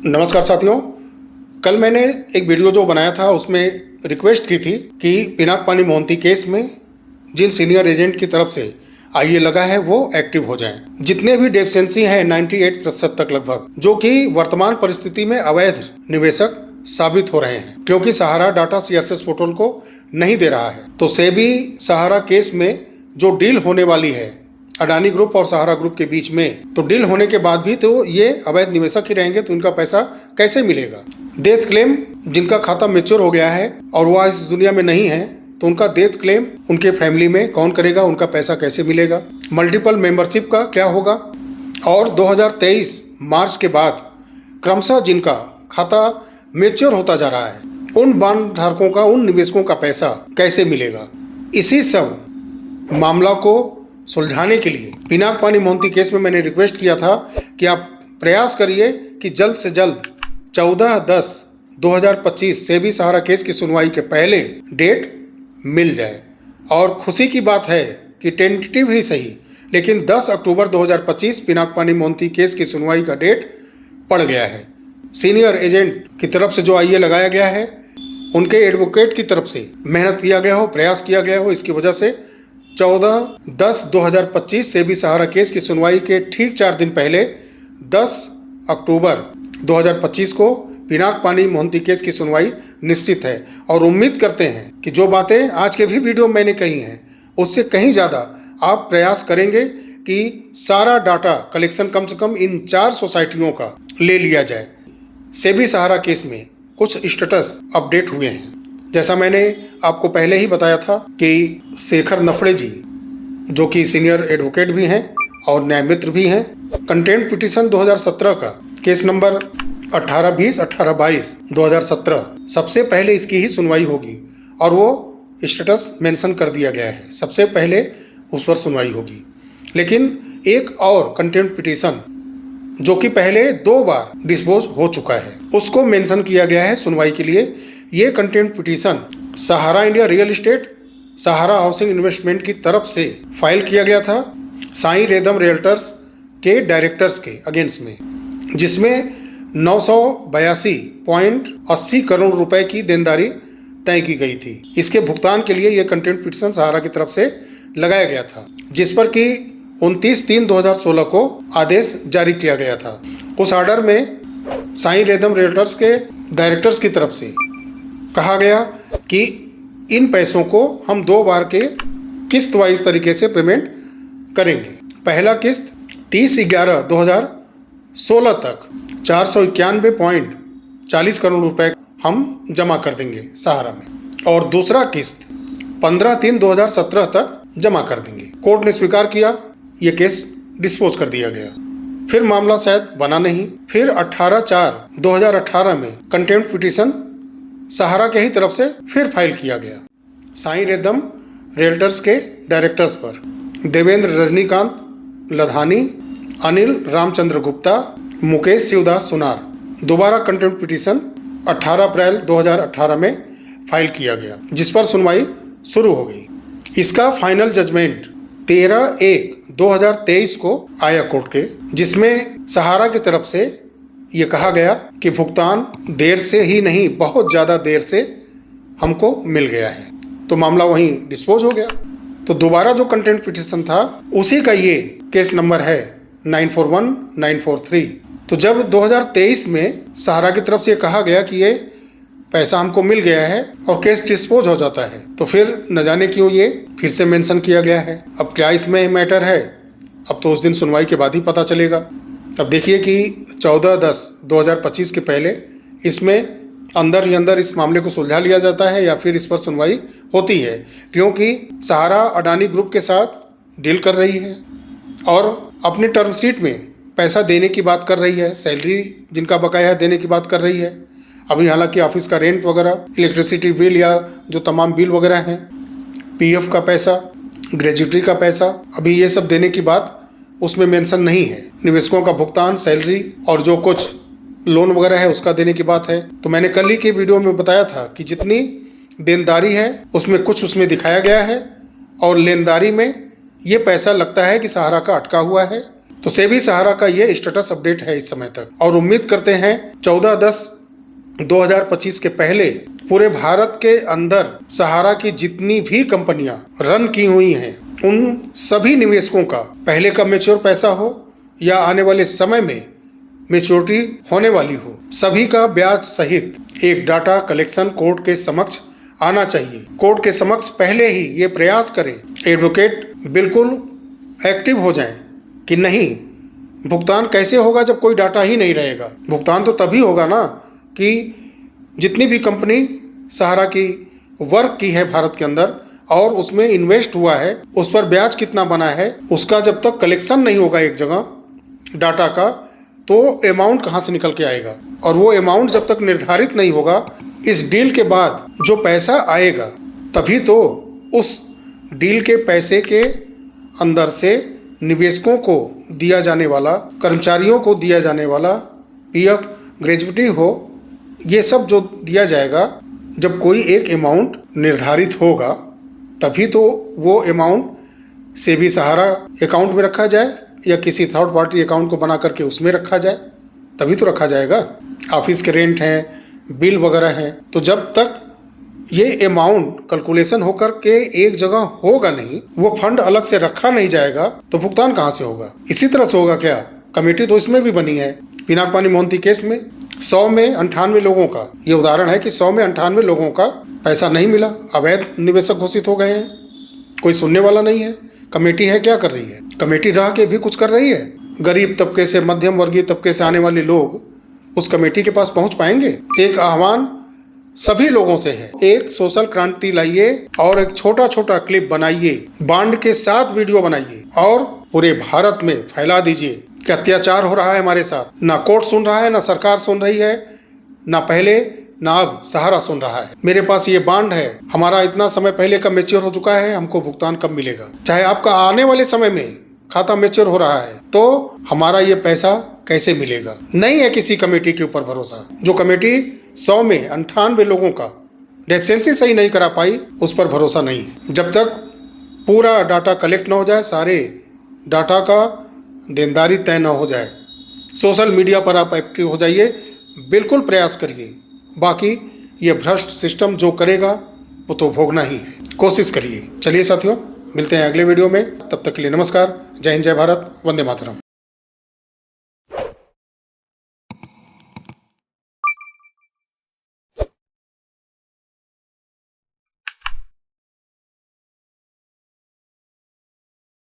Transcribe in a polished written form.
नमस्कार साथियों, कल मैंने एक वीडियो जो बनाया था उसमें रिक्वेस्ट की थी कि पिनाक-पानी मोहंती केस में जिन सीनियर एजेंट की तरफ से आईए लगा है वो एक्टिव हो जाएं। जितने भी डेफिशिएंसी हैं 98% तक लगभग, जो कि वर्तमान परिस्थिति में अवैध निवेशक साबित हो रहे हैं, क्योंकि सहारा डाटा सीआरसीएस पोर्टल को नहीं दे रहा है। तो सेबी सहारा केस में जो डील होने वाली है अडानी ग्रुप और सहारा ग्रुप के बीच में, तो डील होने के बाद भी तो ये अवैध निवेशक ही रहेंगे, तो इनका पैसा कैसे मिलेगा। डेथ क्लेम जिनका खाता मैच्योर हो गया है और वह इस दुनिया में नहीं है, तो उनका डेथ क्लेम उनके फैमिली में कौन करेगा, उनका पैसा कैसे मिलेगा, मल्टीपल मेंबरशिप का क्या होगा। और 2023 मार्च के बाद क्रमशः जिनका खाता मैच्योर होता जा रहा है, उन बॉन्ड धारकों का, उन निवेशकों का पैसा कैसे मिलेगा। इसी सब मामला को सुलझाने के लिए पिनाक-पानी मोहंती केस में मैंने रिक्वेस्ट किया था कि आप प्रयास करिए कि जल्द से जल्द 14/10/2025 सेबी सहारा केस की सुनवाई के पहले डेट मिल जाए। और खुशी की बात है कि टेंटेटिव ही सही, लेकिन 10 अक्टूबर 2025 पिनाक-पानी मोहंती केस की सुनवाई का डेट पड़ गया है। सीनियर एजेंट की तरफ से जो आईए लगाया गया है, उनके एडवोकेट की तरफ से मेहनत किया गया हो, प्रयास किया गया हो, इसकी वजह से 14/10/2025 सेबी सहारा केस की सुनवाई के ठीक 4 दिन पहले 10 अक्टूबर 2025 को पिनाक-पानी मोहंती केस की सुनवाई निश्चित है। और उम्मीद करते हैं कि जो बातें आज के भी वीडियो में मैंने कही हैं, उससे कहीं ज़्यादा आप प्रयास करेंगे कि सारा डाटा कलेक्शन कम से कम इन 4 सोसाइटियों का ले लिया जाए। सेबी सहारा केस में कुछ स्टेटस अपडेट हुए हैं। जैसा मैंने आपको पहले ही बताया था कि शेखर नफड़े जी, जो कि सीनियर एडवोकेट भी हैं और न्याय मित्र भी हैं, कंटेम्प्ट पिटीशन 2017 का केस नंबर 1820/1822/2017 सबसे पहले इसकी ही सुनवाई होगी, और वो स्टेटस मेंशन कर दिया गया है, सबसे पहले उस पर सुनवाई होगी। लेकिन एक और कंटेम्प्ट पिटीशन जो कि पहले 2 बार डिस्पोज हो चुका है, उसको मेंशन किया गया है सुनवाई के लिए। ये कंटेम्प्ट पिटीशन सहारा इंडिया रियल एस्टेट, सहारा हाउसिंग इन्वेस्टमेंट की तरफ से फाइल किया गया था साईं रेदम रियल्टर्स के डायरेक्टर्स के अगेंस्ट में, जिसमें 982.80 करोड़ रुपए की देनदारी तय की गई थी। इसके भुगतान के लिए यह कंटेम्प्ट पिटीशन सहारा की तरफ से लगाया गया था, जिस पर कि 29/3/2016 को आदेश जारी किया गया था। उस आर्डर में साईं रेदम रियल्टर्स के डायरेक्टर्स की तरफ से कहा गया कि इन पैसों को हम 2 बार के किस्त वाइज तरीके से पेमेंट करेंगे। पहला किस्त 30/11/2016 तक 491.40 करोड़ रुपए हम जमा कर देंगे सहारा में, और दूसरा किस्त 15/3/2017 तक जमा कर देंगे। कोर्ट ने स्वीकार किया, ये केस डिस्पोज कर दिया गया। फिर मामला शायद बना नहीं। फिर 18/4/2018 में कंटेम्प्ट पिटीशन सहारा के ही तरफ से फिर फाइल किया गया साईं रेदम रियल्टर्स के डायरेक्टर्स पर, देवेंद्र रजनीकांत लधानी, अनिल रामचंद्र गुप्ता, मुकेश शिवदास सुनार। दोबारा कंटेम्प्ट पिटीशन 18 अप्रैल 2018 में फाइल किया गया, जिस पर सुनवाई शुरू हो गई। इसका फाइनल जजमेंट 13/1/2023 को आया कोर्ट के, जिसमें सहारा की तरफ से ये कहा गया कि भुगतान देर से ही नहीं, बहुत ज़्यादा देर से हमको मिल गया है। तो मामला वहीं डिस्पोज हो गया। तो दोबारा जो कंटेम्प्ट पिटीशन था उसी का ये केस नंबर है 941943। तो जब 2023 में सहारा की तरफ से कहा गया कि ये पैसा हमको मिल गया है और केस डिस्पोज हो जाता है, तो फिर न जाने क्यों ये फिर से मेंशन किया गया है। अब क्या इसमें मैटर है, अब तो उस दिन सुनवाई के बाद ही पता चलेगा। अब देखिए कि 14/10/2025 के पहले इसमें अंदर ही अंदर इस मामले को सुलझा लिया जाता है या फिर इस पर सुनवाई होती है, क्योंकि सहारा अडानी ग्रुप के साथ डील कर रही है और अपनी टर्म शीट में पैसा देने की बात कर रही है, सैलरी जिनका बकाया देने की बात कर रही है। अभी हालांकि ऑफिस का रेंट वगैरह, इलेक्ट्रिसिटी बिल या जो तमाम बिल वगैरह हैं, पीएफ का पैसा, ग्रेजुएटी का पैसा, अभी ये सब देने की बात उसमें मेंशन नहीं है। निवेशकों का भुगतान, सैलरी और जो कुछ लोन वगैरह है उसका देने की बात है। तो मैंने कल ही के वीडियो में बताया था कि जितनी देनदारी है उसमें कुछ उसमें दिखाया गया है, और लेनदारी में ये पैसा लगता है कि सहारा का अटका हुआ है, तो सेबी सहारा का ये स्टेटस अपडेट है इस समय तक, और उम्मीद करते हैं 14/10/2025 के पहले पूरे भारत के अंदर सहारा की जितनी भी कंपनियां रन की हुई हैं उन सभी निवेशकों का पहले का मैच्योर पैसा हो या आने वाले समय में मैच्योरिटी होने वाली हो, सभी का ब्याज सहित एक डाटा कलेक्शन कोर्ट के समक्ष आना चाहिए। कोर्ट के समक्ष पहले ही ये प्रयास करें, एडवोकेट बिल्कुल एक्टिव हो जाएं कि नहीं, भुगतान कैसे होगा जब कोई डाटा ही नहीं रहेगा। भुगतान तो तभी होगा ना कि जितनी भी कंपनी सहारा की वर्क की है भारत के अंदर और उसमें इन्वेस्ट हुआ है, उस पर ब्याज कितना बना है, उसका जब तक कलेक्शन नहीं होगा एक जगह डाटा का, तो अमाउंट कहाँ से निकल के आएगा। और वो अमाउंट जब तक निर्धारित नहीं होगा, इस डील के बाद जो पैसा आएगा तभी तो उस डील के पैसे के अंदर से निवेशकों को दिया जाने वाला, कर्मचारियों को दिया जाने वाला पीएफ, ग्रेजुइटी हो, ये सब जो दिया जाएगा, जब कोई एक अमाउंट निर्धारित होगा तभी तो वो अमाउंट सेबी सहारा अकाउंट में रखा जाए या किसी थर्ड पार्टी अकाउंट को बना करके उसमें रखा जाए, तभी तो रखा जाएगा। ऑफिस के रेंट हैं, बिल वगैरह हैं, तो जब तक ये अमाउंट कैलकुलेशन होकर के एक जगह होगा नहीं, वो फंड अलग से रखा नहीं जाएगा, तो भुगतान कहाँ से होगा। इसी तरह से होगा क्या, कमेटी तो इसमें भी बनी है। पिनाकपानी मोहंती केस में 100 में 98 लोगों का ये उदाहरण है कि 100 में 98 लोगों का पैसा नहीं मिला, अवैध निवेशक घोषित हो गए हैं, कोई सुनने वाला नहीं है। कमेटी है क्या कर रही है, कमेटी रह के भी कुछ कर रही है। गरीब तबके से, मध्यम वर्गीय तबके से आने वाले लोग उस कमेटी के पास पहुंच पाएंगे। एक आह्वान सभी लोगों से है, एक सोशल क्रांति लाइए और एक छोटा छोटा क्लिप बनाइए, बांड के साथ वीडियो बनाइए और पूरे भारत में फैला दीजिए कि अत्याचार हो रहा है हमारे साथ। ना कोर्ट सुन रहा है, ना सरकार सुन रही है, ना पहले ना अब सहारा सुन रहा है। मेरे पास ये बांड है, हमारा इतना समय पहले का मैच्योर हो चुका है, हमको भुगतान कब मिलेगा। चाहे आपका आने वाले समय में खाता मैच्योर हो रहा है तो हमारा ये पैसा कैसे मिलेगा। नहीं है किसी कमेटी के ऊपर भरोसा। जो कमेटी 100 में 98 लोगों का डेफिशिएंसी सही नहीं करा पाई, उस पर भरोसा नहीं है। जब तक पूरा डाटा कलेक्ट ना हो जाए, सारे डाटा का देनदारी तय ना हो जाए, सोशल मीडिया पर आप एक्टिव हो जाइए, बिल्कुल प्रयास करिए। बाकी ये भ्रष्ट सिस्टम जो करेगा वो तो भोगना ही है, कोशिश करिए। चलिए साथियों, मिलते हैं अगले वीडियो में, तब तक के लिए नमस्कार। जय हिंद, जय भारत, वंदे मातरम।